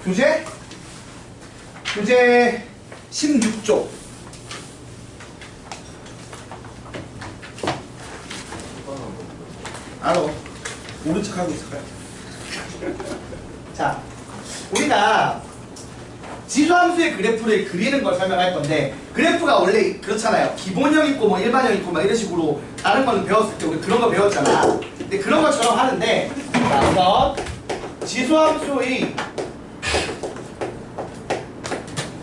교재 16쪽. 알아. 모른 척 하고 있을까요? 자, 우리가 지수함수의 그래프를 그리는 걸 설명할 건데, 그래프가 원래 그렇잖아요. 기본형 있고 뭐 일반형 있고 막 이런 식으로 다른 거는 배웠을 때 우리 그런 거 배웠잖아. 근데 그런 것처럼 하는데, 자, 우선 지수함수의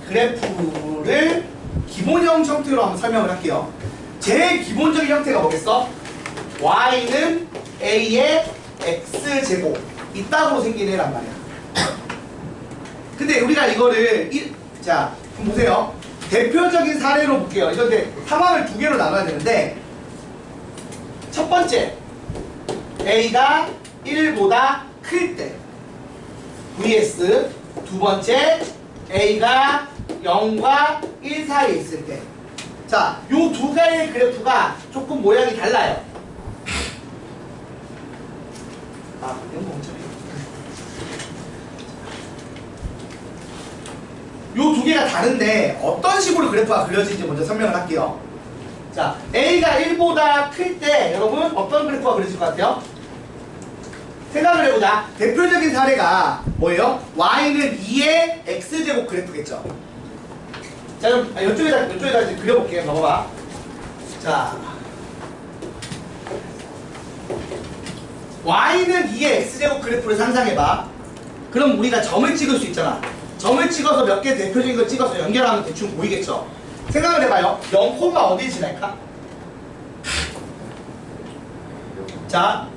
그래프를 기본형 형태로 한번 설명을 할게요. 제일 기본적인 형태가 뭐겠어? y는 a의 x제곱 이따구로 생긴 애란 말이야. 근데 우리가 이거를 자, 한번 보세요. 대표적인 사례로 볼게요. 이런데 상황을 두 개로 나눠야 되는데, 첫 번째 a가 1보다 클 때 vs 두 번째 a가 0과 1 사이에 있을 때. 자, 요 두 개의 그래프가 조금 모양이 달라요. 이런 거 엄청 요 두 개가 다른데 어떤 식으로 그래프가 그려질지 먼저 설명을 할게요. 자, a가 1보다 클 때 여러분 어떤 그래프가 그려질 것 같아요? 생각을 해보자. 대표적인 사례가 뭐예요? y는 2의 x제곱 그래프겠죠. 자, 그럼 이쪽에다 이제 그려볼게요. 봐봐. 자, y는 2의 x제곱 그래프를 상상해봐. 그럼 우리가 점을 찍을 수 있잖아. 점을 찍어서 몇 개 대표적인 걸 찍어서 연결하면 대충 보이겠죠. 생각을 해봐요. 0, 어디에 지날까? 자,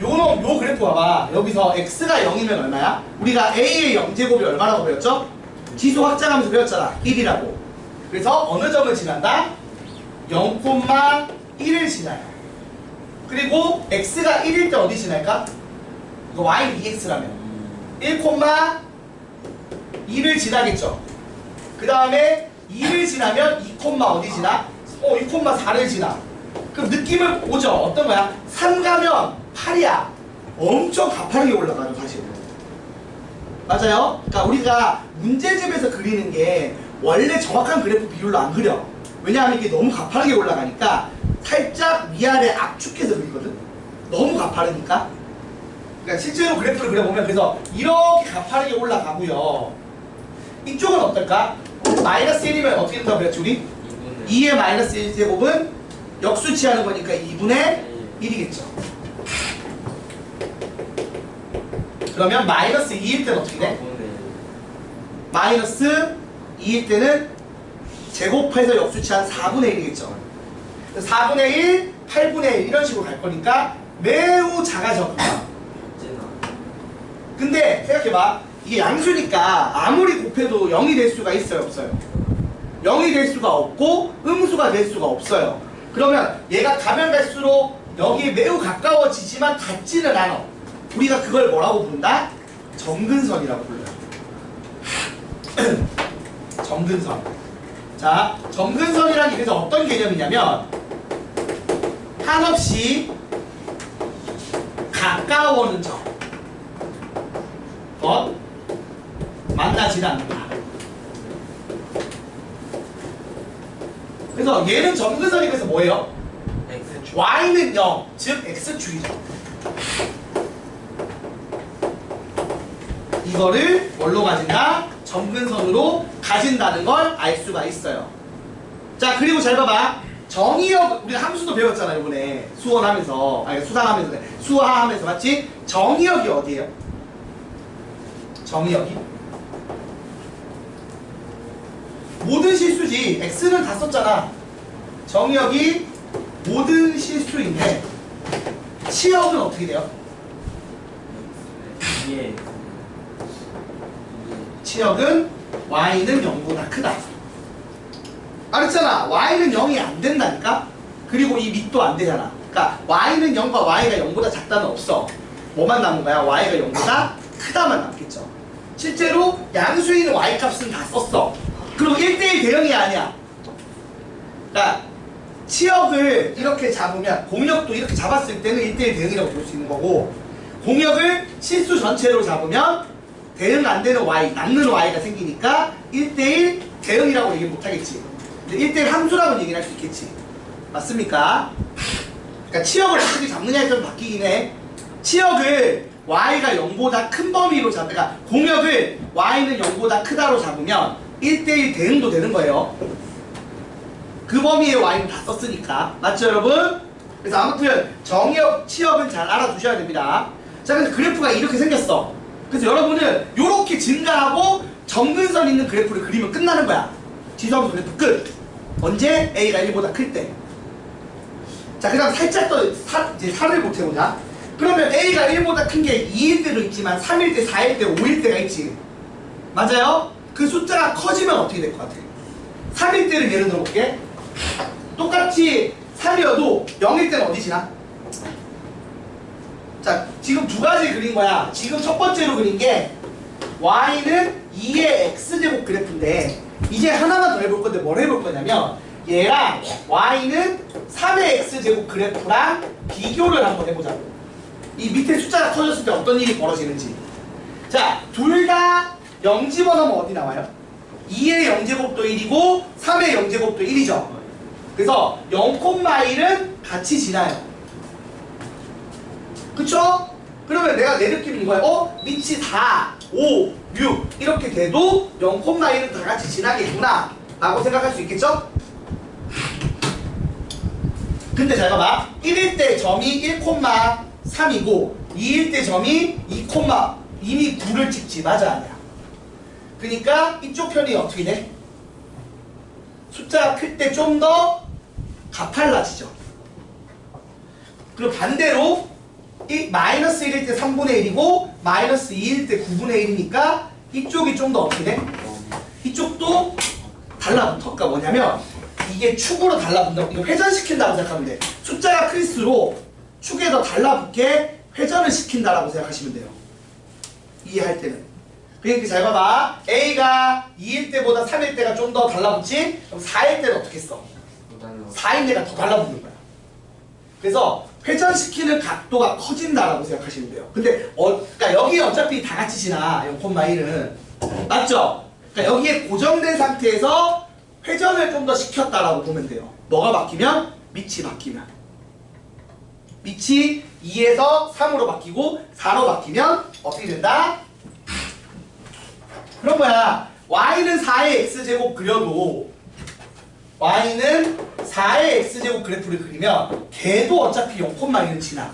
요 그래프 봐봐. 여기서 x가 0이면 얼마야? 우리가 a의 0제곱이 얼마라고 배웠죠? 지수 확장하면서 배웠잖아. 1이라고. 그래서 어느 점을 지난다? 0,1을 지나요. 그리고 x가 1일 때 어디 지날까? 이거 y는 2x라면 1,2를 지나겠죠. 그 다음에 2를 지나면 2, 어디 지나? 2,4를 지나. 그럼 느낌은 오죠? 어떤 거야? 3 가면 8이야. 엄청 가파르게 올라가요, 사실. 맞아요? 그러니까 우리가 문제집에서 그리는 게 원래 정확한 그래프 비율로 안 그려. 왜냐하면 이게 너무 가파르게 올라가니까 살짝 위아래 압축해서 그리거든? 너무 가파르니까. 그러니까 실제로 그래프를 그려보면 그래서 이렇게 가파르게 올라가고요. 이쪽은 어떨까? 마이너스 1이면 어떻게 된다고 그랬지 우리? 2의 마이너스 1제곱은 역수치하는 거니까 2분의 1이겠죠. 그러면 마이너스 2일 때는 어떻게 돼? 마이너스 2일 때는 제곱해서 역수치한 4분의 1이겠죠. 4분의 1, 8분의 1 이런 식으로 갈 거니까 매우 작아져. 근데 생각해봐. 이게 양수니까 아무리 곱해도 0이 될 수가 있어요, 없어요? 0이 될 수가 없고 음수가 될 수가 없어요. 그러면 얘가 가면 갈수록 여기에 매우 가까워지지만 닿지는 않아. 우리가 그걸 뭐라고 부른다? 점근선이라고 불러요. 점근선. 자, 점근선이라는 게 그래서 어떤 개념이냐면 한없이 가까워는 점. 만나지 않는다. 그래서 얘는 점근선이 그래서 뭐예요? y는 0, 즉 x축이죠. 이거를 뭘로 가진다? 점근선으로 가진다는 걸 알 수가 있어요. 자, 그리고 잘 봐봐. 정의역, 우리가 함수도 배웠잖아 이번에 수원하면서, 수상하면서, 수화하면서, 맞지? 정의역이 어디예요? 정의역이 모든 실수지. x는 다 썼잖아. 정의역이 모든 실수인데 치역은 어떻게 돼요? 치역은 y는 0보다 크다. 알았잖아. y는 0이 안 된다니까. 그리고 이 밑도 안 되잖아. 그러니까 y는 0과 y가 0보다 작다는 없어. 뭐만 남은 거야? y가 0보다 크다만 남겠죠. 실제로 양수인 y값은 다 썼어. 그리고 1대1 대응이 아니야. 그러니까 치역을 이렇게 잡으면 공역도 이렇게 잡았을 때는 1대1 대응이라고 볼 수 있는 거고, 공역을 실수 전체로 잡으면 대응 안 되는 y, 남는 y가 생기니까 1대1 대응이라고 얘기 못 하겠지. 근데 1대1 함수라고 얘기를 할 수 있겠지. 맞습니까? 그러니까 치역을 어떻게 잡느냐에 좀 바뀌긴 해. 치역을 y가 0보다 큰 범위로 그러니까 공역을 y는 0보다 크다로 잡으면 1대1 대응도 되는 거예요. 그 범위에 y는 다 썼으니까. 맞죠, 여러분? 그래서 아무튼 정의역, 치역은 잘 알아두셔야 됩니다. 자, 근데 그래프가 이렇게 생겼어. 그래서 여러분은 이렇게 증가하고 점근선 있는 그래프를 그리면 끝나는 거야. 지수함수 그래프 끝. 언제? a가 1보다 클 때. 자, 그 다음 살짝 더 이제 4를 보태보자. 그러면 a가 1보다 큰 게 2일 때도 있지만 3일 때, 4일 때, 5일 때가 있지. 맞아요? 그 숫자가 커지면 어떻게 될 것 같아? 3일 때를 예를 들어볼게. 똑같이 3이어도 0일 때는 어디 지나? 자, 지금 두 가지 그린 거야. 지금 첫 번째로 그린 게 y는 2의 x제곱 그래프인데 이제 하나만 더 해볼 건데 뭘 해볼 거냐면 얘랑 y는 3의 x제곱 그래프랑 비교를 한번 해보자고. 이 밑에 숫자가 커졌을 때 어떤 일이 벌어지는지. 자, 둘 다 0 집어넣으면 어디 나와요? 2의 0제곱도 1이고 3의 0제곱도 1이죠. 그래서 0,1은 같이 지나요. 그쵸? 그러면 내가 내 느낌인 거야. 밑이 4, 5, 6 이렇게 돼도 0,1은 다 같이 지나겠구나 라고 생각할 수 있겠죠? 근데 잘 봐봐. 1일 때 점이 1,3이고 2일 때 점이 2, 이미 9를 찍지. 맞아 아니야? 그러니까 이쪽 편이 어떻게 돼? 숫자가 클 때 좀 더 가팔라지죠. 그리고 반대로 마이너스 1일 때 3분의 1이고 마이너스 2일 때 9분의 1이니까 이쪽이 좀 더 어떻게 돼? 이쪽도 달라붙을까. 뭐냐면 이게 축으로 달라붙는다고. 이거 회전시킨다고 생각하면 돼. 숫자가 클수록 축에 더 달라붙게 회전을 시킨다라고 생각하시면 돼요. 이해할 때는. 그러니까 잘 봐봐. A가 2일 때보다 3일 때가 좀 더 달라붙지? 그럼 4일 때는 어떻게 써? 4일 때가 더 달라붙는 거야. 그래서 회전시키는 각도가 커진다라고 생각하시면 돼요. 근데 그러니까 여기에 어차피 다 같이 지나 0,1은 맞죠? 그러니까 여기에 고정된 상태에서 회전을 좀 더 시켰다라고 보면 돼요. 뭐가 바뀌면? 밑이 바뀌면. 밑이 2에서 3으로 바뀌고 4로 바뀌면 어떻게 된다? 그런 거야. y는 4의 x제곱 그려도 y는 4의 x제곱 그래프를 그리면 걔도 어차피 0,1은 지나.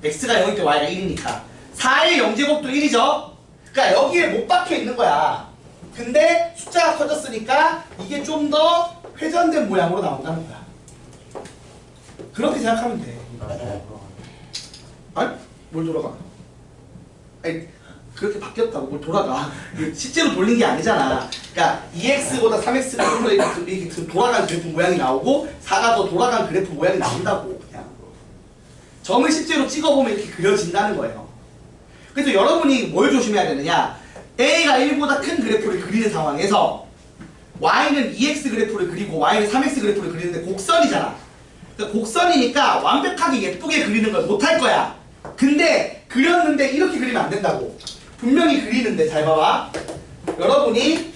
x가 0일 때 y가 1이니까 4의 0제곱도 1이죠. 그러니까 여기에 못 박혀 있는 거야. 근데 숫자가 커졌으니까 이게 좀 더 회전된 모양으로 나온다는 거야. 그렇게 생각하면 돼. 아니? 뭘 돌아가? 아니, 그렇게 바뀌었다고 뭘 돌아가. 실제로 돌린 게 아니잖아. 그러니까 2x보다 3x가 좀 더 이렇게 돌아간 그래프 모양이 나오고 4가 더 돌아간 그래프 모양이 나온다고. 그냥 점을 실제로 찍어보면 이렇게 그려진다는 거예요. 그래서 여러분이 뭘 조심해야 되느냐. A가 1보다 큰 그래프를 그리는 상황에서 Y는 2x 그래프를 그리고 Y는 3x 그래프를 그리는데 곡선이잖아. 그러니까 곡선이니까 완벽하게 예쁘게 그리는 걸 못할 거야. 근데 그렸는데 이렇게 그리면 안 된다고. 분명히 그리는데 잘 봐봐. 여러분이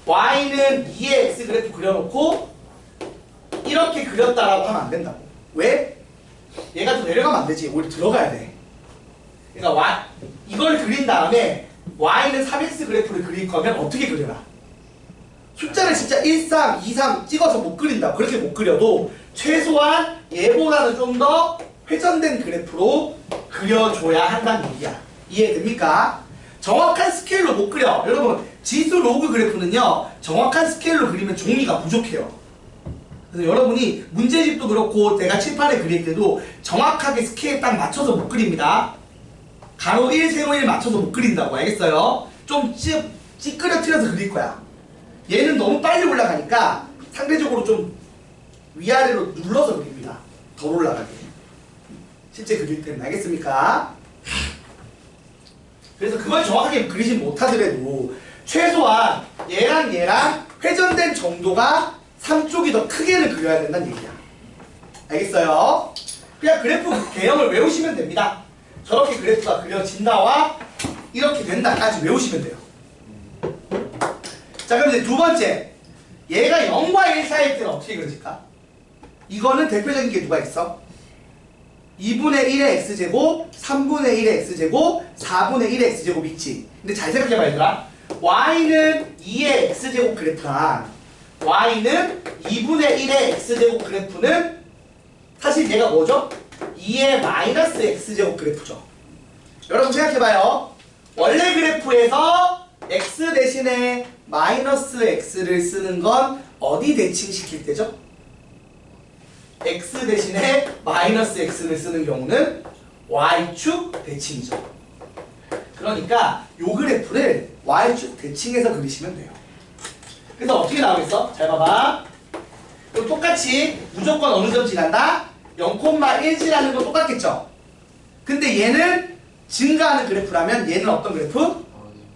Y는 2의 x 그래프 그려놓고 이렇게 그렸다라고 하면 안 된다고. 왜? 얘가 좀 내려가면 안 되지. 오히려 들어가야 돼. 그러니까 이걸 그린 다음에 Y는 3x 그래프를 그릴 거면 어떻게 그려라? 숫자를 진짜 1, 3, 2, 3 찍어서 못 그린다. 그렇게 못 그려도 최소한 얘보다는 좀 더 회전된 그래프로 그려줘야 한다는 얘기야. 이해됩니까? 정확한 스케일로 못 그려. 여러분 지수 로그 그래프는요 정확한 스케일로 그리면 종이가 부족해요. 그래서 여러분이 문제집도 그렇고 내가 칠판에 그릴 때도 정확하게 스케일 딱 맞춰서 못 그립니다. 가로 1, 세로 1 맞춰서 못 그린다고. 알겠어요? 좀 찌끄러뜨려서 그릴 거야. 얘는 너무 빨리 올라가니까 상대적으로 좀 위아래로 눌러서 그립니다. 덜 올라가게. 실제 그릴 때는. 알겠습니까? 그래서 그걸 정확하게 그리지 못하더라도 최소한 얘랑 회전된 정도가 3쪽이 더 크게는 그려야 된다는 얘기야. 알겠어요? 그냥 그래프 개념을 외우시면 됩니다. 저렇게 그래프가 그려진다와 이렇게 된다까지 외우시면 돼요. 자, 그럼 이제 두 번째. 얘가 0과 1 사이일 때는 어떻게 그려질까? 이거는 대표적인 게 누가 있어? 2분의 1의 x제곱, 3분의 1의 x제곱, 4분의 1의 x제곱 있지. 근데 잘 생각해봐 얘들아. y는 2의 x제곱 그래프랑 y는 2분의 1의 x제곱 그래프는 사실 얘가 뭐죠? 2의 마이너스 x제곱 그래프죠. 여러분 생각해봐요. 원래 그래프에서 x 대신에 마이너스 x를 쓰는 건 어디 대칭시킬 때죠? x 대신에 마이너스 x를 쓰는 경우는 y축 대칭이죠. 그러니까 요 그래프를 y축 대칭해서 그리시면 돼요. 그래서 어떻게 나오겠어? 잘 봐봐. 그럼 똑같이 무조건 어느 점 지난다? 0,1 지나는 건 똑같겠죠? 근데 얘는 증가하는 그래프라면 얘는 어떤 그래프?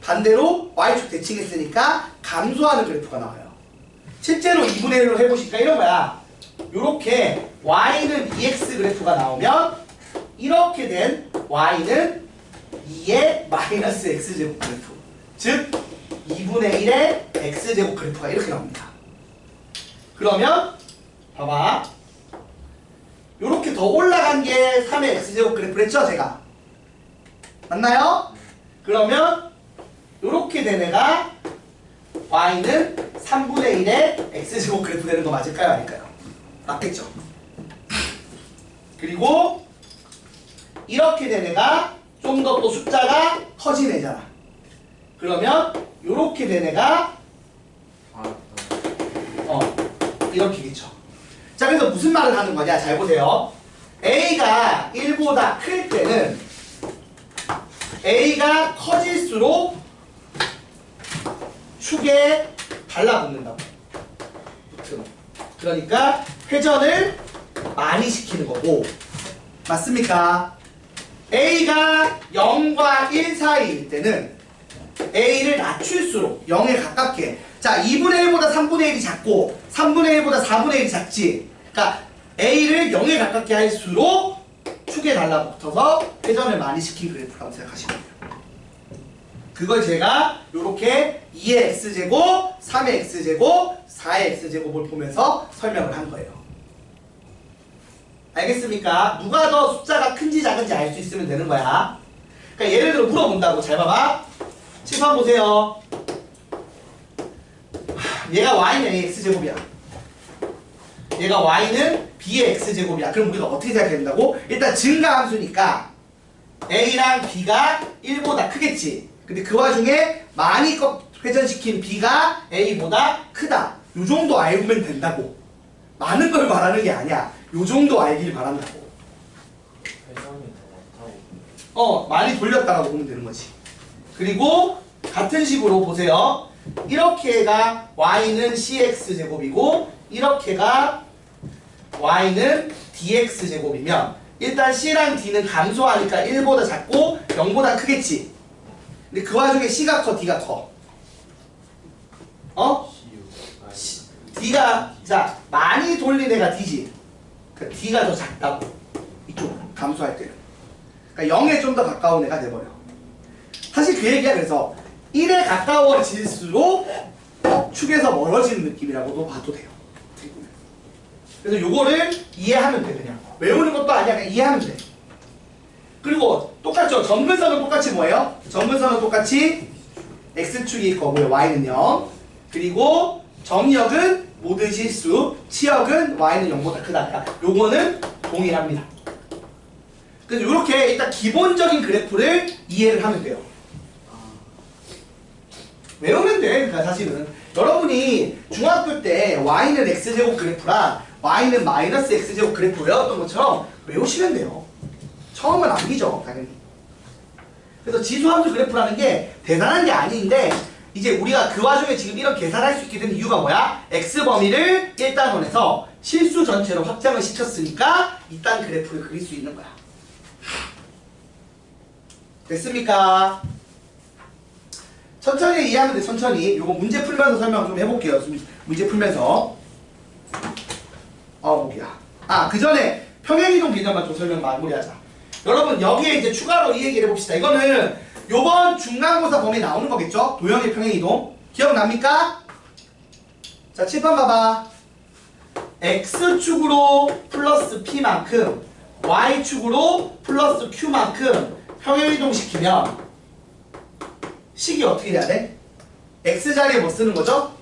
반대로 y축 대칭했으니까 감소하는 그래프가 나와요. 실제로 2분의 1로 해보시니까 이런 거야. 요렇게 y는 2x 그래프가 나오면 이렇게 된 y는 2의 마이너스 x제곱 그래프, 즉 2분의 1의 x제곱 그래프가 이렇게 나옵니다. 그러면 봐봐, 요렇게 더 올라간 게 3의 x제곱 그래프랬죠 제가? 맞나요? 그러면 요렇게 된 애가 y는 3분의 1의 x제곱 그래프 되는 거 맞을까요? 아닐까요? 맞겠죠? 그리고 이렇게 된 애가 좀 더 또 숫자가 커진 애잖아. 그러면 요렇게 된 애가 이렇게겠죠. 자, 그래서 무슨 말을 하는 거냐? 잘 보세요. a가 1보다 클 때는 a가 커질수록 축에 달라붙는다고. 그러니까 회전을 많이 시키는 거고. 맞습니까? a가 0과 1 사이일 때는 a를 낮출수록 0에 가깝게, 자 2분의 1보다 3분의 1이 작고 3분의 1보다 4분의 1이 작지. 그러니까 a를 0에 가깝게 할수록 축에 달라붙어서 회전을 많이 시킨 그래프라고 생각하시면 돼요. 그걸 제가 이렇게 2의 x제곱, 3의 x제곱, 4의 x제곱을 보면서 설명을 한 거예요. 알겠습니까? 누가 더 숫자가 큰지 작은지 알 수 있으면 되는 거야. 그러니까 예를 들어 물어본다고. 잘 봐봐. 칠판 보세요. 얘가 y는 a의 x제곱이야. 얘가 y는 b의 x제곱이야. 그럼 우리가 어떻게 생각해야 된다고? 일단 증가함수니까 a랑 b가 1보다 크겠지. 근데 그 와중에 많이 회전시킨 b가 a보다 크다. 요 정도 알면 된다고. 많은 걸 말하는 게 아니야. 요 정도 알길 바란다고. 많이 돌렸다라고 보면 되는 거지. 그리고 같은 식으로 보세요. 이렇게가 y는 cx제곱이고 이렇게가 y는 dx제곱이면 일단 c랑 d는 감소하니까 1보다 작고 0보다 크겠지. 근데 그 와중에 c가 커, d가 커? d가, 자, 많이 돌린 애가 d지. 그러니까 d가 더 작다고. 이쪽 감소할 때는. 그러니까 0에 좀 더 가까운 애가 돼버려. 사실 그 얘기야. 그래서 1에 가까워질수록 축에서 멀어지는 느낌이라고도 봐도 돼요. 그래서 요거를 이해하면 돼. 그냥 외우는 것도 아니야. 그냥 이해하면 돼. 그리고 똑같죠. 점근선은 똑같이 뭐예요? 점근선은 똑같이 x축이 있고요. y는 0. 그리고 정역은 모든 실수, 치역은 y는 0보다 크다. 그러니까 요거는 동일합니다. 그래서 이렇게 일단 기본적인 그래프를 이해를 하면 돼요. 외우면 돼. 그러니까 사실은 여러분이 중학교 때 y는 x제곱 그래프랑 y는 마이너스 x제곱 그래프 외웠던 것처럼 외우시면 돼요. 처음은 암기죠, 당연히. 그래서 지수함수 그래프라는 게 대단한 게 아닌데 이제 우리가 그 와중에 지금 이런 계산할 수 있게 된 이유가 뭐야? x범위를 1단원에서 실수 전체로 확장을 시켰으니까 이딴 그래프를 그릴 수 있는 거야. 됐습니까? 천천히 이해하면 돼. 천천히. 요거 문제 풀면서 설명 좀 해볼게요. 문제 풀면서. 목이야. 그 전에 평행이동 개념만 좀 설명 마무리하자. 여러분 여기에 이제 추가로 이 얘기를 해봅시다. 이거는 요번 중간고사 범위 나오는 거겠죠? 도형의 평행이동. 기억납니까? 자, 칠판 봐봐. X축으로 플러스 P만큼 Y축으로 플러스 Q만큼 평행이동 시키면 식이 어떻게 돼야 돼? X자리에 뭐 쓰는 거죠?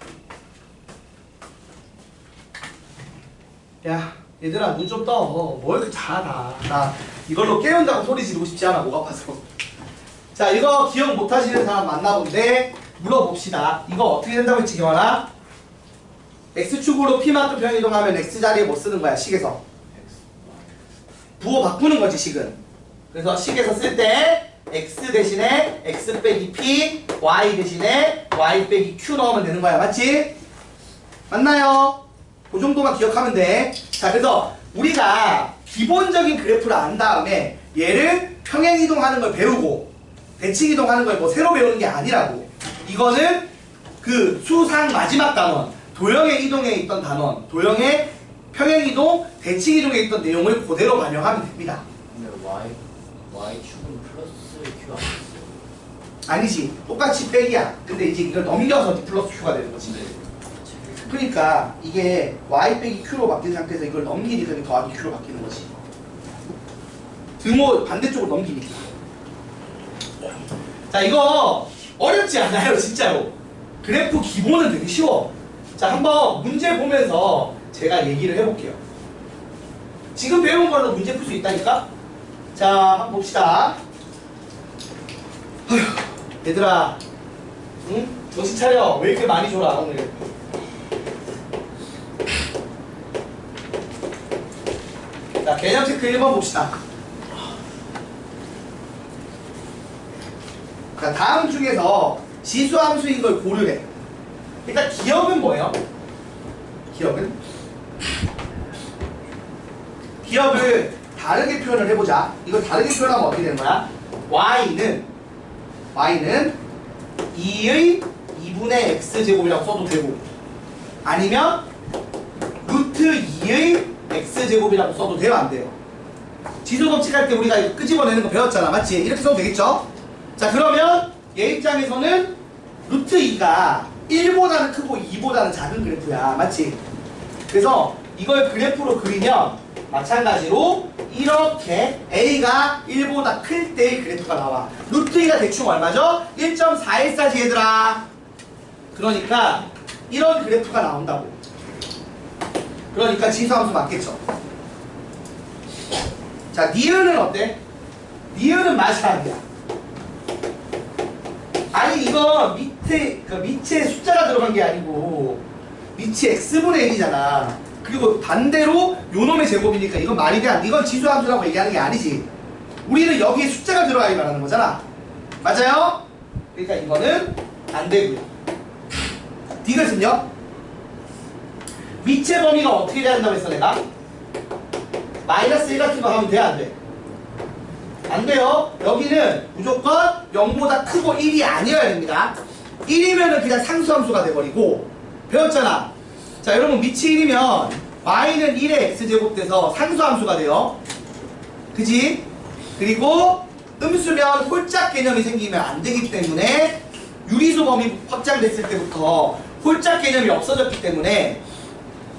야, 얘들아 눈 좀 떠. 뭐 이렇게 잘하다. 나 이걸로 깨운다고 소리 지르고 싶지 않아. 목 아파서. 자, 이거 기억 못 하시는 사람 만나본데 물어봅시다. 이거 어떻게 된다고 했지, 기원아? X축으로 P만큼 평행이동하면 X자리에 뭐 쓰는 거야, 식에서? 부호 바꾸는 거지, 식은. 그래서 식에서 쓸 때 X 대신에 X 빼기 P, Y 대신에 Y 빼기 Q 넣으면 되는 거야. 맞지? 맞나요? 그 정도만 기억하면 돼. 자, 그래서 우리가 기본적인 그래프를 안 다음에 얘를 평행이동하는 걸 배우고 대칭이동하는 걸 뭐 새로 배우는 게 아니라고. 이거는 그 수상 마지막 단원, 도형의 이동에 있던 단원, 도형의 평행이동, 대칭이동에 있던 내용을 그대로 반영하면 됩니다. 근데 Y축은 플러스 Q 아니었어요? 아니지. 똑같이 빼기야. 근데 이제 이걸 넘겨서 D 플러스 Q가 되는 거지. 그러니까 이게 Y 빼기 Q로 바뀐 상태에서 이걸 넘기니까 이게 더하기 Q로 바뀌는 거지. 등호 반대쪽으로 넘기니까. 자, 이거 어렵지 않아요, 진짜로. 그래프 기본은 되게 쉬워. 자, 한번 문제 보면서 제가 얘기를 해볼게요. 지금 배운 걸로 문제 풀 수 있다니까? 자, 한번 봅시다. 어휴, 얘들아, 응? 정신 차려. 왜 이렇게 많이 줘라, 오늘. 자, 개념 체크 1번 봅시다. 자, 다음 중에서 지수함수인 걸 고르래. 일단 기억은 뭐예요? 기억은? 기억을 다르게 표현을 해보자. 이걸 다르게 표현하면 어떻게 되는 거야? Y는 2의 2분의 X제곱이라고 써도 되고, 아니면 루트 2의 X제곱이라고 써도 돼요, 안 돼요? 지수 법칙할 때 우리가 이거 끄집어내는 거 배웠잖아, 맞지? 이렇게 써도 되겠죠? 자, 그러면 얘 입장에서는 루트 2가 1보다는 크고 2보다는 작은 그래프야, 맞지? 그래서 이걸 그래프로 그리면 마찬가지로 이렇게 A가 1보다 클 때의 그래프가 나와. 루트 2가 대충 얼마죠? 1.414지 얘들아. 그러니까 이런 그래프가 나온다고. 그러니까 지수함수 맞겠죠? 자, 니은은 어때? 니은은 마찬가지야. 아니, 이거 밑에 숫자가 들어간 게 아니고 밑이 x분의 1이잖아. 그리고 반대로 요놈의 제곱이니까 이건 말이 돼. 이건 지수함수라고 얘기하는 게 아니지. 우리는 여기에 숫자가 들어가야 말하는 거잖아. 맞아요? 그러니까 이거는 안 되고요. 디귿은요? 밑의 범위가 어떻게 돼야 한다고 했어, 내가? 마이너스 1 같은 거 하면 돼, 안 돼? 안 돼요. 여기는 무조건 0보다 크고 1이 아니어야 됩니다. 1이면은 그냥 상수함수가 돼버리고. 배웠잖아. 자, 여러분, 밑이 1이면 y는 1의 x제곱 돼서 상수함수가 돼요. 그지? 그리고 음수면 홀짝 개념이 생기면 안 되기 때문에 유리수 범위 확장됐을 때부터 홀짝 개념이 없어졌기 때문에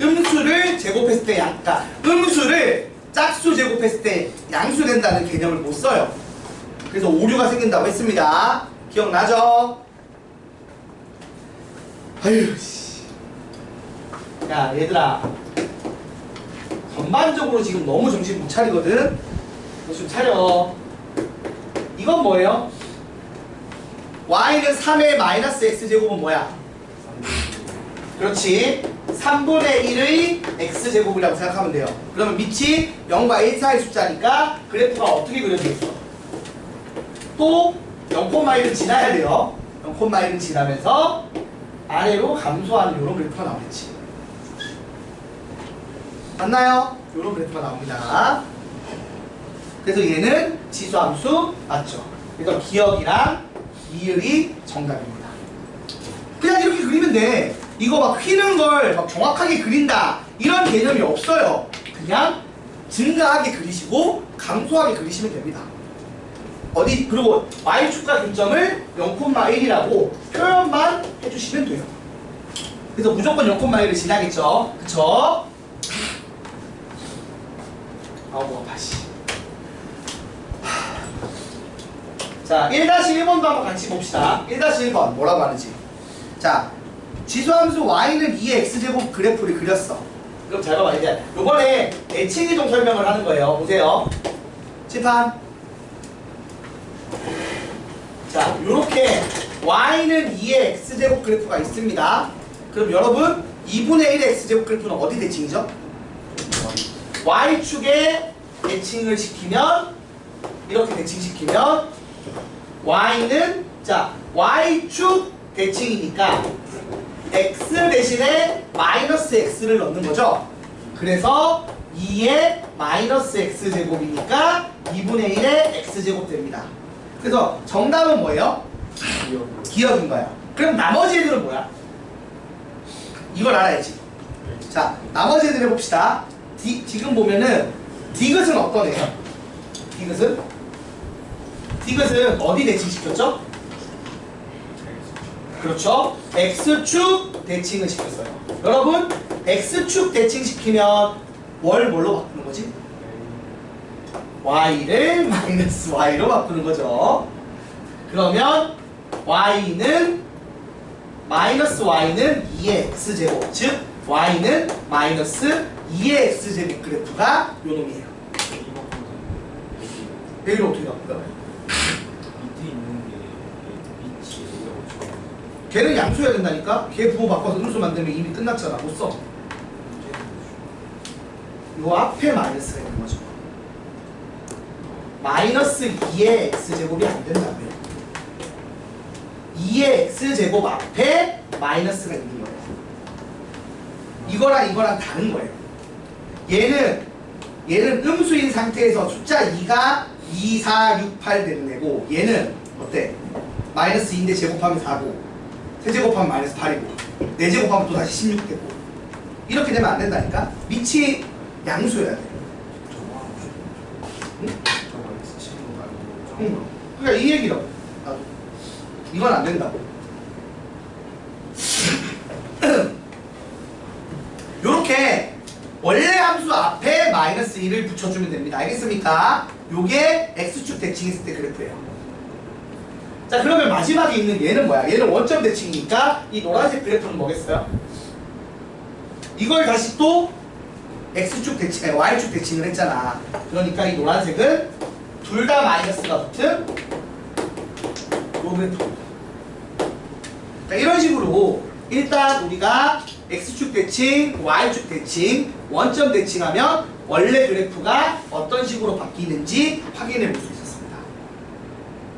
음수를 제곱했을 때 양가, 음수를 짝수 제곱했을 때 양수 된다는 개념을 못 써요. 그래서 오류가 생긴다고 했습니다. 기억나죠? 아유, 씨. 야, 얘들아. 전반적으로 지금 너무 정신 못 차리거든? 정신 차려. 이건 뭐예요? y는 3의 마이너스 x제곱은 뭐야? 그렇지. 3분의 1의 x제곱이라고 생각하면 돼요. 그러면 밑이 0과 1 사이 숫자니까 그래프가 어떻게 그려지겠어? 또 0,1은 지나야 돼요. 0,1은 지나면서 아래로 감소하는 이런 그래프가 나오겠지. 맞나요? 이런 그래프가 나옵니다. 그래서 얘는 지수함수 맞죠? 그래서 기억이랑 이을이 정답입니다. 그냥 이렇게 그리면 돼. 이거 막 휘는 걸 막 정확하게 그린다 이런 개념이 없어요. 그냥 증가하게 그리시고 감소하게 그리시면 됩니다. 어디 그리고 y축과 교점을 0,1이라고 표현만 해주시면 돼요. 그래서 무조건 0,1을 지나겠죠. 그쵸? 아우 다시. 자 1-1번도 한번 같이 봅시다. 1-1번 뭐라고 하는지. 자 지수함수 y는 2의 x제곱 그래프를 그렸어. 그럼 잘 봐봐. 이제 요번에 애칭이동 설명을 하는 거예요. 보세요. 칠판. 자 요렇게 y는 2의 x제곱 그래프가 있습니다. 그럼 여러분 2분의 1의 x제곱 그래프는 어디 대칭이죠? y축에 대칭을 시키면 이렇게 대칭시키면 y는 자 y축 대칭이니까 x 대신에 마이너스 x를 넣는 거죠. 그래서 2의 마이너스 x제곱이니까 2분의 1의 x제곱 됩니다. 그래서 정답은 뭐예요? 기억인 거야. 그럼 나머지 애들은 뭐야? 이걸 알아야지. 자 나머지 애들 해봅시다. 지금 보면은 디귿은 어떤 애야? 디귿은 어디 대칭시켰죠? 그렇죠. x축 대칭을 시켰어요. 여러분 x축 대칭시키면 뭘로 바꾸는 거지? y를 마이너스 y로 바꾸는 거죠. 그러면 y는 마이너스 y는 2의 x제곱, 즉 y는 마이너스 2의 x제곱 그래프가 요 놈이에요. 여기로 어떻게 바꿀까요? 밑에 있는 게 밑이 걔는 양수해야 된다니까? 걔 부호 바꿔서 음수 만들면 이미 끝났잖아. 못 써. 요 앞에 마이너스가 있는 거죠. 마이너스 2의 x제곱이 안 된다고요. 2의 x제곱 앞에 마이너스가 있는 거예요. 이거랑 다른 거예요. 얘는 음수인 상태에서 숫자 2가 2, 4, 6, 8 되는 애고 얘는 어때? 마이너스 2인데 제곱하면 4고 세제곱하면 마이너스 8이고 4제곱하면 또 다시 16 되고 이렇게 되면 안 된다니까? 밑이 양수여야 돼. 응? 응. 그러니까 이 얘기라고. 나도. 이건 안 된다고. 요렇게 원래 함수 앞에 마이너스 1을 붙여주면 됩니다. 알겠습니까? 요게 x축 대칭했을 때 그래프예요. 자 그러면 마지막에 있는 얘는 뭐야? 얘는 원점 대칭이니까 이 노란색 그래프는 뭐겠어요? 이걸 다시 또 x축 대칭, y축 대칭을 했잖아. 그러니까 이 노란색은 둘 다 마이너스가 붙은 요 그래프입니다. 자 이런 식으로 일단 우리가 x축 대칭, y축 대칭, 원점 대칭하면 원래 그래프가 어떤 식으로 바뀌는지 확인해 볼 수 있었습니다.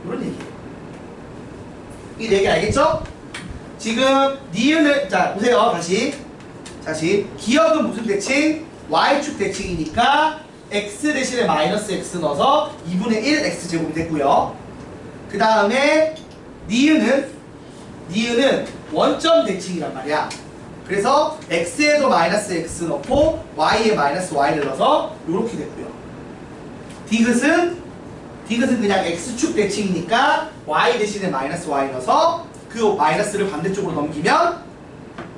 이런 얘기예요. 이 4개 알겠죠? 지금 니은을 자 보세요. 다시 기억은 무슨 대칭? y축 대칭이니까 x 대신에 마이너스 x 넣어서 2분의 1 x제곱이 됐고요. 그 다음에 니은은 원점 대칭이란 말이야. 그래서 x에도 마이너스 x 넣고 y에 마이너스 y를 넣어서 이렇게 됐고요. 디귿은 그냥 x축 대칭이니까 y 대신에 마이너스 y 넣어서 그 마이너스를 반대쪽으로 넘기면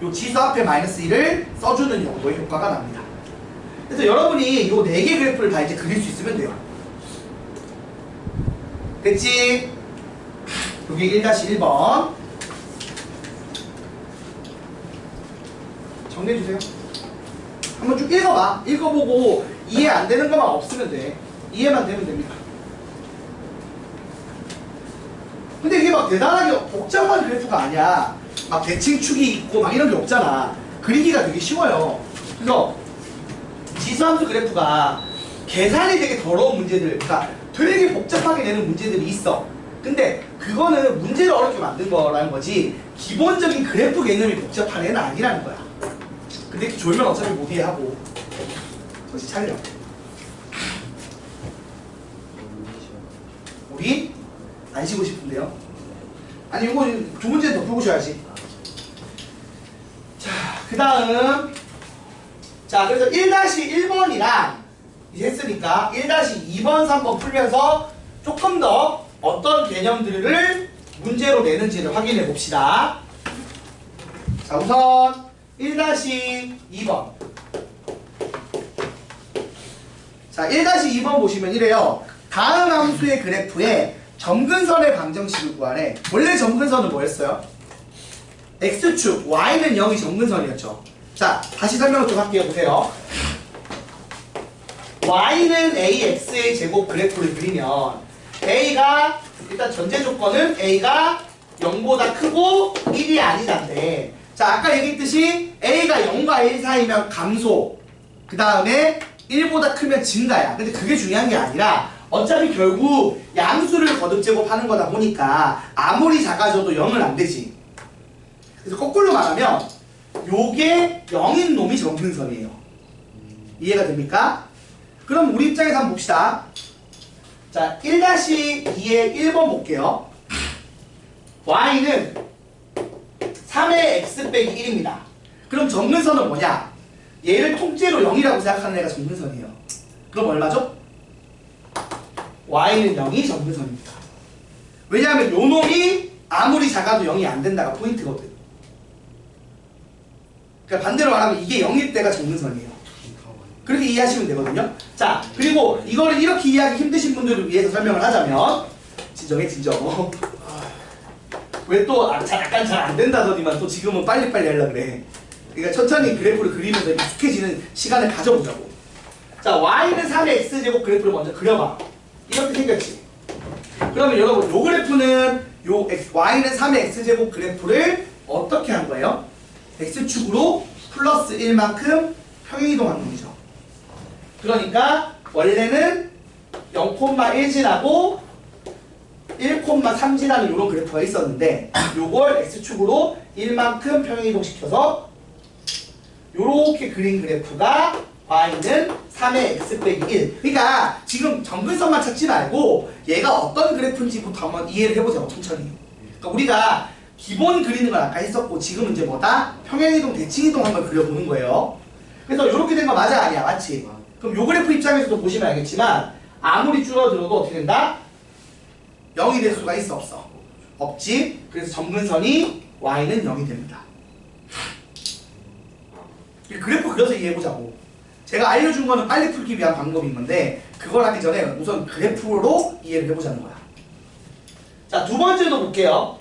요 지수 앞에 마이너스 1을 써주는 용도의 효과가 납니다. 그래서 여러분이 요 4개 그래프를 다 이제 그릴 수 있으면 돼요. 됐지? 여기 1-1번 정리해주세요. 한번 쭉 읽어봐. 읽어보고 이해 안 되는 것만 없으면 돼. 이해만 되면 됩니다. 근데 이게 막 대단하게 복잡한 그래프가 아니야. 막 대칭축이 있고 막 이런 게 없잖아. 그리기가 되게 쉬워요. 그래서 지수함수 그래프가 계산이 되게 더러운 문제들, 그러니까 되게 복잡하게 내는 문제들이 있어. 근데 그거는 문제를 어렵게 만든 거라는 거지 기본적인 그래프 개념이 복잡한 애는 아니라는 거야. 근데 이렇게 졸면 어차피 못 이해하고 정신 차려. 우리 안 쉬고 싶은데요? 아니 이거 두 문제 더 풀고셔야지. 자, 그 다음 자 그래서 1-1번이랑 이제 했으니까 1-2번, 3번 풀면서 조금 더 어떤 개념들을 문제로 내는지를 확인해 봅시다. 자, 우선 1-2번. 자, 1-2번 보시면 이래요. 다음 함수의 그래프에 점근선의 방정식을 구하래. 원래 점근선은 뭐였어요? x축, y는 0이 점근선이었죠. 자, 다시 설명을 좀 할게요. 보세요. y는 ax의 제곱 그래프를 그리면 a가 일단 전제 조건은 a가 0보다 크고 1이 아니다인데, 자, 아까 얘기했듯이 a가 0과 1 사이면 감소, 그 다음에 1보다 크면 증가야. 근데 그게 중요한 게 아니라 어차피 결국 양수를 거듭 제곱하는 거다 보니까 아무리 작아져도 0은 안 되지. 그래서 거꾸로 말하면 요게 0인 놈이 점근선이에요. 이해가 됩니까? 그럼 우리 입장에서 한번 봅시다. 자, 1-2의 1번 볼게요. y는 3의 x 빼기 1입니다. 그럼 점근선은 뭐냐? 얘를 통째로 0이라고 생각하는 애가 점근선이에요. 그럼 얼마죠? y는 0이 점근선입니다. 왜냐하면 요 놈이 아무리 작아도 0이 안 된다가 포인트거든. 그러니까 반대로 말하면 이게 0일 때가 점근선이에요. 그렇게 이해하시면 되거든요. 자, 그리고 이거를 이렇게 이해하기 힘드신 분들을 위해서 설명을 하자면, 진정해 진정. 왜 또 약간 잘 안 된다더니만 또 지금은 빨리빨리 하려고 그래. 그러니까 천천히 그래프를 그리면서 익숙해지는 시간을 가져보자고. 자, y는 3의 x제곱 그래프를 먼저 그려봐. 이렇게 생겼지. 그러면 여러분 요 그래프는 요 y는 3의 x제곱 그래프를 어떻게 한 거예요? x축으로 플러스 1만큼 평행이동한 놈이죠. 그러니까 원래는 0,1 지나고 1,3 지나는 이런 그래프가 있었는데, 요걸 x축으로 1만큼 평행이동시켜서 요렇게 그린 그래프가 y는 3의 x 빼기 1. 그러니까 지금 점근선만 찾지 말고 얘가 어떤 그래프인지부터 한번 이해를 해보자고, 천천히. 그러니까 우리가 기본 그리는 걸 아까 했었고, 지금은 이제 뭐다? 평행이동, 대칭이동 한번 그려보는 거예요. 그래서 요렇게 된 거 맞아, 아니야? 맞지? 그럼 요 그래프 입장에서도 보시면 알겠지만 아무리 줄어들어도 어떻게 된다? 0이 될 수가 있어, 없어? 없지. 그래서 점근선이 y는 0이 됩니다. 그래프 그려서 이해해보자고. 제가 알려준 거는 빨리 풀기 위한 방법인 건데, 그걸 하기 전에 우선 그래프로 이해를 해보자는 거야. 자, 두 번째도 볼게요.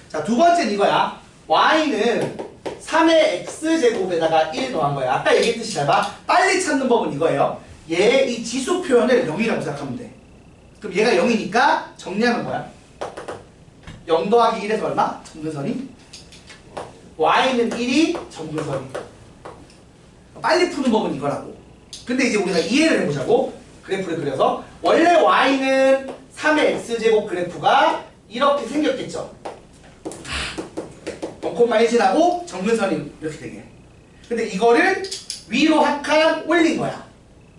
자, 두 번째는 이거야. y는 3의 x제곱에다가 1 더한 거야. 아까 얘기했듯이 잘 봐. 빨리 찾는 법은 이거예요. 얘 이 지수 표현을 0이라고 생각하면 돼. 그럼 얘가 0이니까 정리하면 뭐야? 0 더하기 1에서 얼마? 점근선이? y는 1이 점근선이. 빨리 푸는 법은 이거라고. 근데 이제 우리가 이해를 해보자고. 그래프를 그려서 원래 y는 3의 x제곱 그래프가 이렇게 생겼겠죠. 0,1 지나고 점근선이 이렇게 되게. 근데 이거를 위로 한 칸 올린 거야.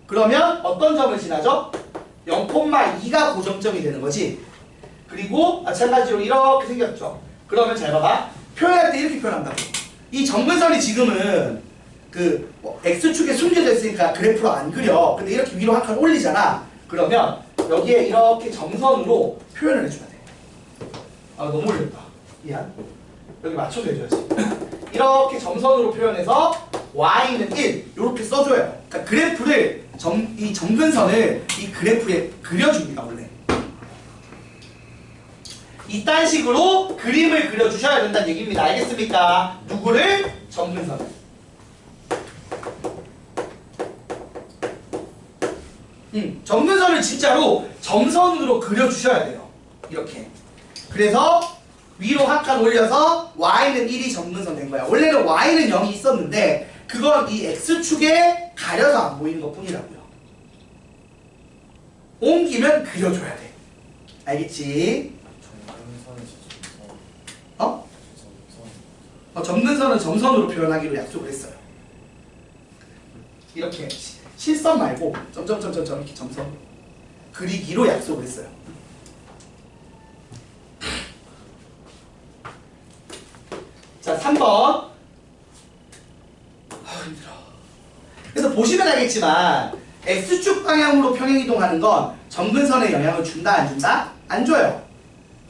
그러면 어떤 점을 지나죠? 0,2가 고정점이 되는 거지. 그리고 마찬가지로 이렇게 생겼죠. 그러면 잘 봐봐. 표현할 때 이렇게 표현한다고. 이 점근선이 지금은 그 x축에 숨겨져 있으니까 그래프로 안 그려. 근데 이렇게 위로 한 칸 올리잖아. 그러면 여기에 이렇게 점선으로 표현을 해줘야 돼. 아, 너무 올렸다. 미안. 여기 맞춰서 해줘야지. 이렇게 점선으로 표현해서 y는 1 이렇게 써줘요. 그러니까 그래프를 이 점근선을 이 그래프에 그려줍니다. 원래 이딴 식으로 그림을 그려주셔야 된다는 얘기입니다. 알겠습니까? 누구를? 점근선을. 점근선을 진짜로 점선으로 그려주셔야 돼요. 이렇게. 그래서 위로 한 칸 올려서 y는 1이 점근선 된 거야. 원래는 y는 0이 있었는데 그건 이 x축에 가려서 안 보이는 것 뿐이라고요. 옮기면 그려줘야 돼. 알겠지? 점근선은 점선으로 표현하기로 약속을 했어요. 이렇게 실선 말고 점점점점점 이렇게 점선 그리기로 약속을 했어요. 자, 3번. 힘들어. 그래서 보시면 알겠지만 x축 방향으로 평행이동하는 건 점근선에 영향을 준다 안 준다? 안 줘요.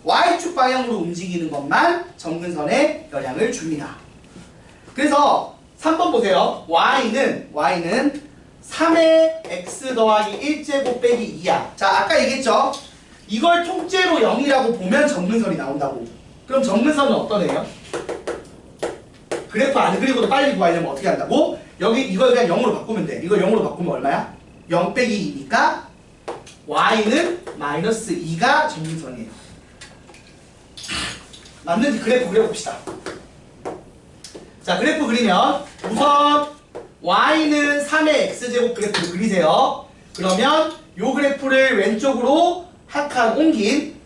Y축 방향으로 움직이는 것만 점근선에 영향을 줍니다. 그래서 3번 보세요. Y는 3의 x 더하기 1제곱 빼기 2야. 자, 아까 얘기했죠? 이걸 통째로 0이라고 보면 점근선이 나온다고. 그럼 점근선은 어떤 애예요? 그래프 안 그리고도 빨리 구하려면 어떻게 한다고? 여기 이걸 그냥 0으로 바꾸면 돼. 이걸 0으로 바꾸면 얼마야? 0 빼기 2니까 y는 마이너스 2가 점근선이에요. 맞는지 그래프 그려봅시다. 자, 그래프 그리면 우선 y는 3의 x제곱 그래프를 그리세요. 그러면 요 그래프를 왼쪽으로 한 칸 옮긴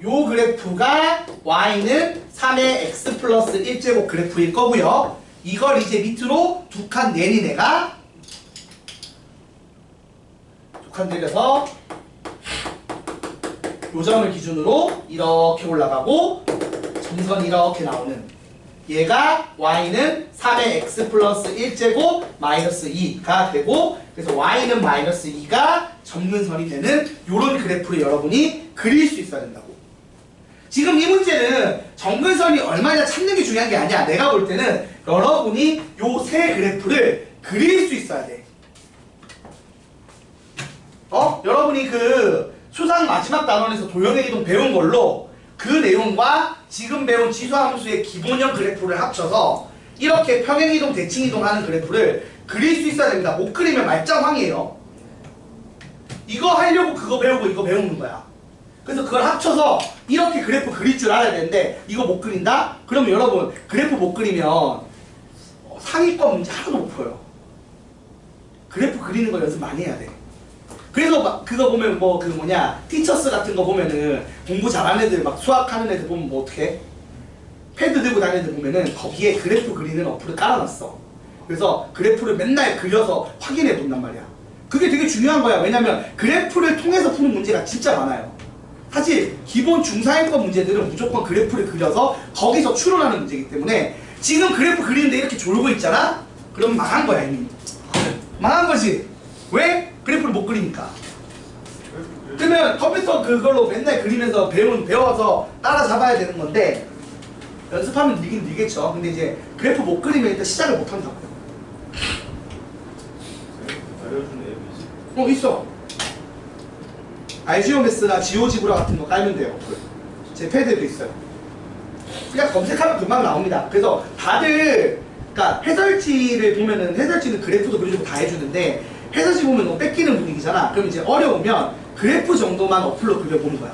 요 그래프가 y는 3의 x 플러스 1제곱 그래프일 거고요. 이걸 이제 밑으로 두 칸 내린 애가 두 칸 내려서 요 점을 기준으로 이렇게 올라가고 점선이 이렇게 나오는 얘가 y는 3의 x 플러스 1제곱 마이너스 2가 되고 그래서 y는 마이너스 2가 점근선이 되는 요런 그래프를 여러분이 그릴 수 있어야 된다고. 지금 이 문제는 점근선이 얼마냐 찾는 게 중요한 게 아니야. 내가 볼 때는 여러분이 요 세 그래프를 그릴 수 있어야 돼. 여러분이 그 수상 마지막 단원에서 도형의 이동 배운 걸로 그 내용과 지금 배운 지수함수의 기본형 그래프를 합쳐서 이렇게 평행이동, 대칭이동 하는 그래프를 그릴 수 있어야 됩니다. 못 그리면 말짱황이에요. 이거 하려고 그거 배우고 이거 배우는 거야. 그래서 그걸 합쳐서 이렇게 그래프 그릴 줄 알아야 되는데 이거 못 그린다? 그러면 여러분 그래프 못 그리면 상위권 문제 하나도 못 풀어요. 그래프 그리는 거 연습 많이 해야 돼. 그래서 막 그거 보면 뭐 그 뭐냐 티처스 같은 거 보면은 공부 잘하는 애들 막 수학하는 애들 보면 뭐 어떻게 패드 들고 다니는 애들 보면은 거기에 그래프 그리는 어플을 깔아놨어. 그래서 그래프를 맨날 그려서 확인해 본단 말이야. 그게 되게 중요한 거야. 왜냐면 그래프를 통해서 푸는 문제가 진짜 많아요. 사실 기본 중상위권 문제들은 무조건 그래프를 그려서 거기서 추론하는 문제이기 때문에 지금 그래프 그리는데 이렇게 졸고 있잖아? 그럼 망한 거야 이미. 망한 거지. 왜? 그래프를 못 그리니까. 그러면 컴퓨터 그걸로 맨날 그리면서 배워서 따라잡아야 되는 건데 연습하면 늘긴 늘겠죠. 근데 이제 그래프 못 그리면 일단 시작을 못 한다고요. 알려준 앱이지? 있어. 알지오메스나 지오지브라 같은 거 깔면 돼요. 제 패드에도 있어요. 그냥 검색하면 금방 나옵니다. 그래서 다들 그러니까 해설지를 보면은 해설지는 그래프도 그려주고 다 해주는데 해설지 보면 너무 뺏기는 분위기잖아. 그럼 이제 어려우면 그래프 정도만 어플로 그려보는 거야.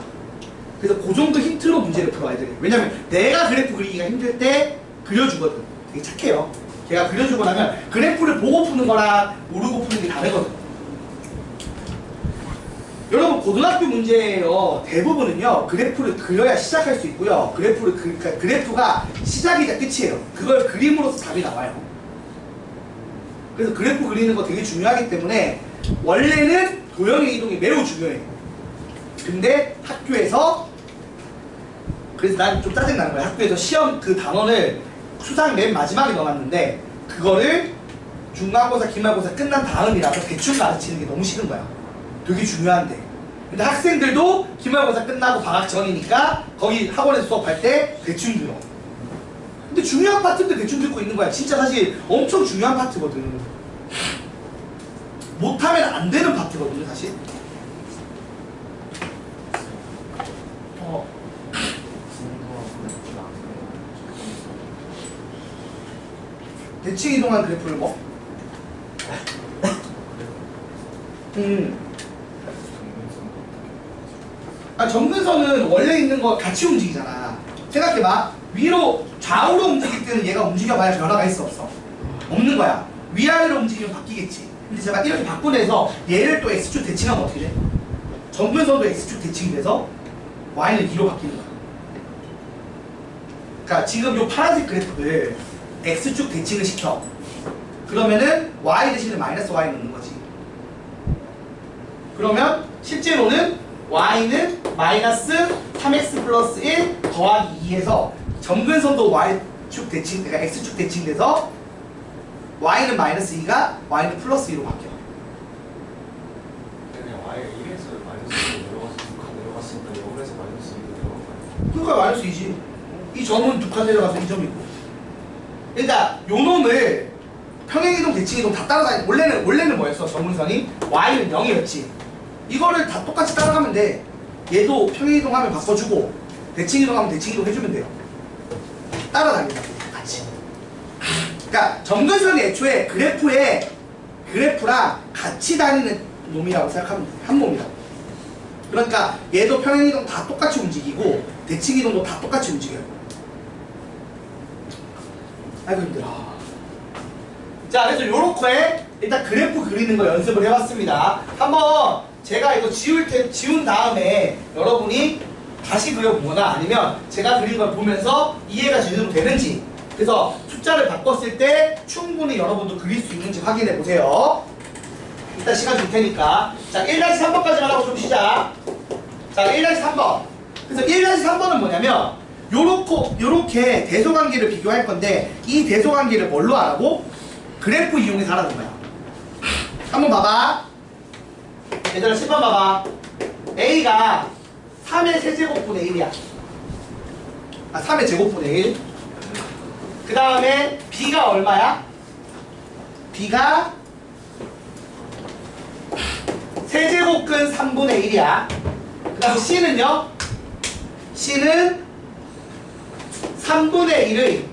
그래서 그 정도 힌트로 문제를 풀어 애들이. 왜냐면 내가 그래프 그리기가 힘들 때 그려주거든. 되게 착해요. 걔가 그려주고 나면 그래프를 보고 푸는 거랑 모르고 푸는 게 다르거든. 여러분 고등학교 문제예요. 대부분은요 그래프를 그려야 시작할 수 있고요. 그러니까 그래프가 시작이자 끝이에요. 그걸 그림으로서 답이 나와요. 그래서 그래프 그리는 거 되게 중요하기 때문에 원래는 도형의 이동이 매우 중요해요. 근데 학교에서 그래서 난 좀 짜증나는 거야. 학교에서 시험 그 단원을 수상 맨 마지막에 넣어놨는데 그거를 중간고사, 기말고사 끝난 다음이라서 대충 가르치는 게 너무 싫은 거야. 되게 중요한데. 근데 학생들도 기말고사 끝나고 방학 전이니까 거기 학원에서 수업할 때 대충 들어. 근데 중요한 파트인데 대충 듣고 있는 거야. 진짜 사실 엄청 중요한 파트거든. 못하면 안 되는 파트거든요, 사실. 대칭 이동한 그래프를 뭐? 점근선은 원래 있는 거 같이 움직이잖아. 생각해봐. 위로 좌우로 움직일 때는 얘가 움직여봐야 변화가 있어 없어? 없는 거야. 위아래로 움직이면 바뀌겠지. 근데 제가 이렇게 바꾸내서 얘를 또 x축 대칭하면 어떻게 돼? 점근선도 x축 대칭이 돼서 y는 2로 바뀌는 거야. 그러니까 지금 요 파란색 그래프를 x축 대칭을 시켜. 그러면은 y 대신에 마이너스 y 넣는 거지. 그러면 실제로는 y는 마이너스 3x 플러스 1 더하기 2에서 점근선도 y축 대칭, 그러니까 x축 대칭돼서 y는 마이너스 2가 y는 플러스 2로 바뀌어. 그냥 아예 1에서 마이너스 2로 내려갔으니까 0에서 마이너스 2로 내려간 거야. 그러니까 마이너스 2지. 이 점은 두 칸 내려가서 이 점이고. 일단 요 놈을 평행이동, 대칭이동 다 따라다니. 원래는 뭐였어? 정문선이 y는 0이었지. 이거를 다 똑같이 따라가면 돼. 얘도 평행이동하면 바꿔주고 대칭이동하면 대칭이동 해주면 돼요. 따라다닌다. 같이. 그러니까 점근선이 애초에 그래프랑 같이 다니는 놈이라고 생각하면 돼. 한 놈이라고. 그러니까 얘도 평행이동 다 똑같이 움직이고 대칭이동도 다 똑같이 움직여요. 아이고 힘들어. 자, 그래서 요렇게 일단 그래프 그리는 거 연습을 해봤습니다. 한번 제가 이거 지운 다음에 여러분이 다시 그려보거나 아니면 제가 그린 걸 보면서 이해가 제대로 되는지, 그래서 숫자를 바꿨을 때 충분히 여러분도 그릴 수 있는지 확인해 보세요. 일단 시간 줄 테니까. 자, 1-3번까지만 하고 좀 시작. 자, 1-3번. 그래서 1-3번은 뭐냐면 요렇게 대소관계를 비교할 건데 이 대소관계를 뭘로 하라고? 그래프 이용해서 하라는 거야. 한번 봐봐. 얘들아 10번 봐봐. A가 3의 세제곱분의 1이야. 3의 제곱분의 1. 그 다음에 B가 얼마야? B가 세제곱근 3분의 1이야. 그 다음에 C는요? C는 3분의 1의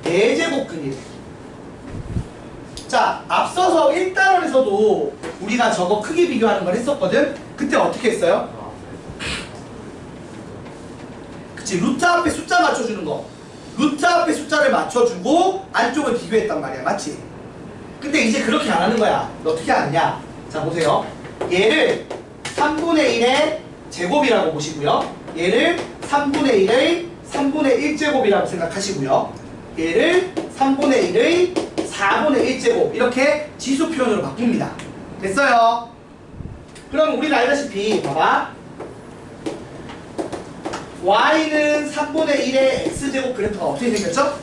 4제곱근이래. 자, 앞서서 1단원에서도 우리가 저거 크기 비교하는 걸 했었거든? 그때 어떻게 했어요? 그치, 루트 앞에 숫자 맞춰주는 거. 루트 앞에 숫자를 맞춰주고 안쪽을 비교했단 말이야. 맞지? 근데 이제 그렇게 안 하는 거야. 너 어떻게 하느냐? 자, 보세요. 얘를 3분의 1의 제곱이라고 보시고요. 얘를 3분의 1의 3분의 1제곱이라고 생각하시고요. 얘를 3분의 1의 4분의 1제곱 이렇게 지수 표현으로 바꿉니다. 됐어요? 그럼 우리가 알다시피 봐봐. y는 3분의 1의 x제곱 그래프가 어떻게 생겼죠?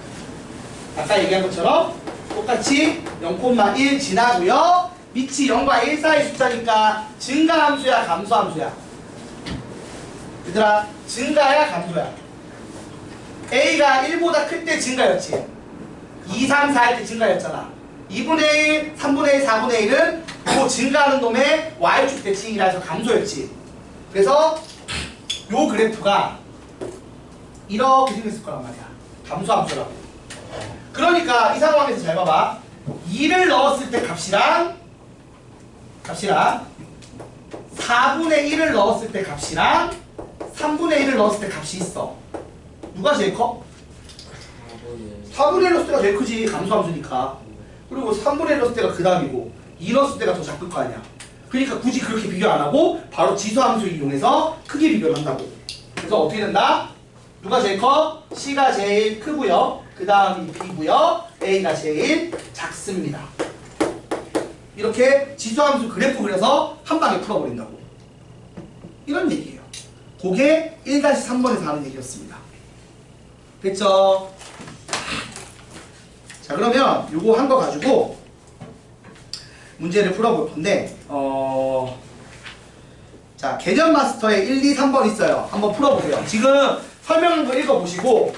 아까 얘기한 것처럼 똑같이 0,1 지나고요. 밑이 0과 1 사이 숫자니까 증가함수야 감소함수야? 얘들아, 증가야 감소야? A가 1보다 클 때 증가였지. 2, 3, 4 할 때 증가였잖아. 2분의 1, 3분의 1, 4분의 1은 그 증가하는 놈의 y축 대칭이라서 감소였지. 그래서 요 그래프가 이렇게 생겼을 거란 말이야. 감소함수라고. 그러니까 이 상황에서 잘 봐봐. 2를 넣었을 때 값이랑 4분의 1을 넣었을 때 값이랑 3분의 1을 넣었을 때 값이 있어. 누가 제일 커? 4분의 1 넣었을 때가 제일 크지. 감소함수니까. 그리고 3분의 1 넣었을 때가 그 다음이고 2 넣었을 때가 더 작을 거 아니야. 그러니까 굳이 그렇게 비교 안 하고 바로 지수함수 이용해서 크기 비교를 한다고. 그래서 어떻게 된다? 누가 제일 커? C가 제일 크고요. 그 다음이 B고요. A가 제일 작습니다. 이렇게 지수함수 그래프 그려서 한 방에 풀어버린다고. 이런 얘기예요. 그게 1-3번에서 하는 얘기였습니다. 됐죠? 자, 그러면 요거 한 거 가지고 문제를 풀어볼 건데 자, 개념 마스터에 1, 2, 3번 있어요. 한번 풀어보세요. 지금 설명한 거 읽어보시고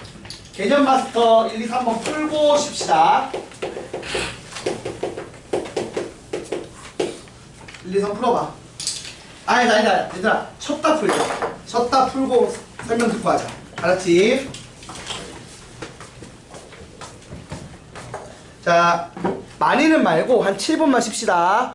개념 마스터 1, 2, 3번 풀고 싶시다. 1, 2, 3 풀어봐. 아니다. 얘들아, 쳤다 풀자. 쳤다 풀고 설명 듣고 하자. 알았지? 자, 많이는 말고 한 7분만 쉽시다.